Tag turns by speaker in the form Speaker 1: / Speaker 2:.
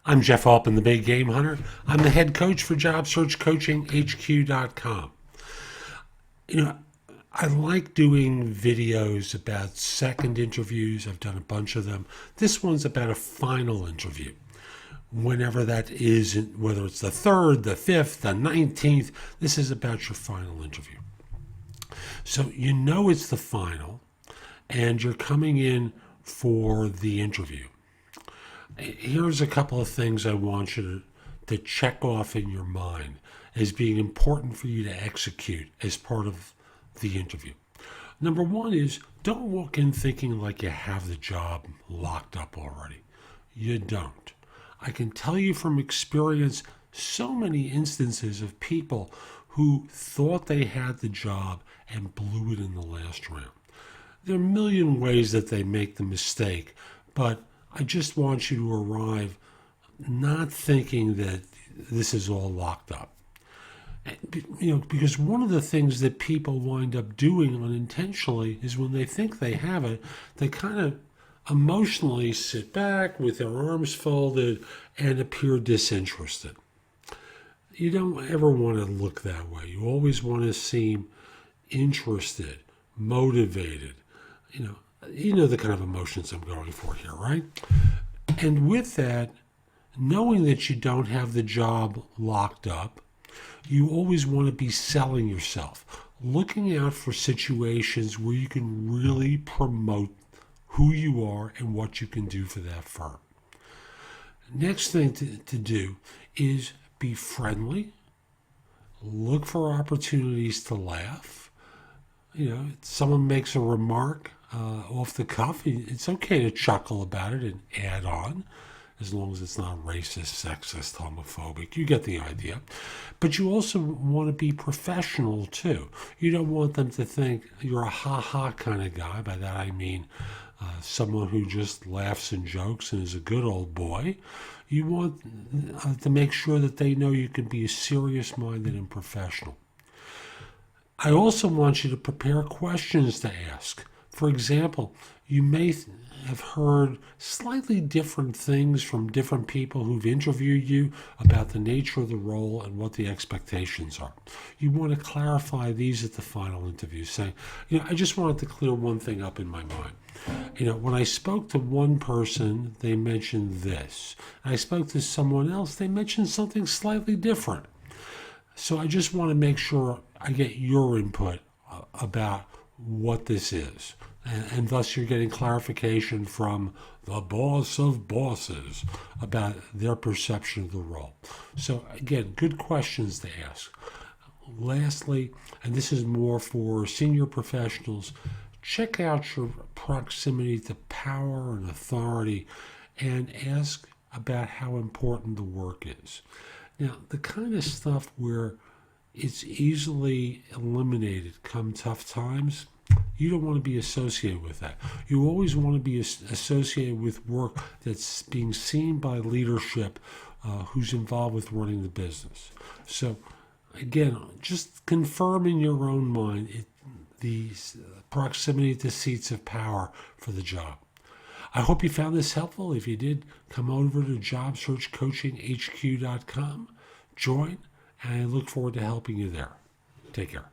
Speaker 1: I'm Jeff Altman, the Big Game Hunter. I'm the head coach for JobSearchCoachingHQ.com. I like doing videos about second interviews. I've done a bunch of them. This one's about a final interview. Whenever that is, whether it's the 3rd, the 5th, the 19th, this is about your final interview. So you know it's the final, and you're coming in for the interview. Here's a couple of things I want you to check off in your mind as being important for you to execute as part of the interview. Number one is, don't walk in thinking like you have the job locked up already. You don't. I can tell you from experience so many instances of people who thought they had the job and blew it in the last round. There are a million ways that they make the mistake, but I just want you to arrive not thinking that this is all locked up. Because one of the things that people wind up doing unintentionally is when they think they have it, they kind of emotionally sit back with their arms folded and appear disinterested. You don't ever want to look that way. You always want to seem interested, motivated, You know the kind of emotions I'm going for here, right? And with that, knowing that you don't have the job locked up, you always want to be selling yourself, looking out for situations where you can really promote who you are and what you can do for that firm. Next thing to do is be friendly, look for opportunities to laugh. Someone makes a remark off the cuff, it's okay to chuckle about it and add on, as long as it's not racist, sexist, homophobic. You get the idea. But you also want to be professional, too. You don't want them to think you're a ha-ha kind of guy. By that I mean someone who just laughs and jokes and is a good old boy. You want to make sure that they know you can be serious-minded and professional. I also want you to prepare questions to ask. For example, you may have heard slightly different things from different people who've interviewed you about the nature of the role and what the expectations are. You want to clarify these at the final interview, saying, I just wanted to clear one thing up in my mind. When I spoke to one person, they mentioned this. I spoke to someone else, they mentioned something slightly different. So I just want to make sure I get your input about what this is. And thus you're getting clarification from the boss of bosses about their perception of the role. So again, good questions to ask. Lastly, and this is more for senior professionals, check out your proximity to power and authority and ask about how important the work is. Now, the kind of stuff where it's easily eliminated come tough times, you don't want to be associated with that. You always want to be associated with work that's being seen by leadership who's involved with running the business. So, again, just confirm in your own mind the proximity to seats of power for the job. I hope you found this helpful. If you did, come over to JobSearchCoachingHQ.com, join, and I look forward to helping you there. Take care.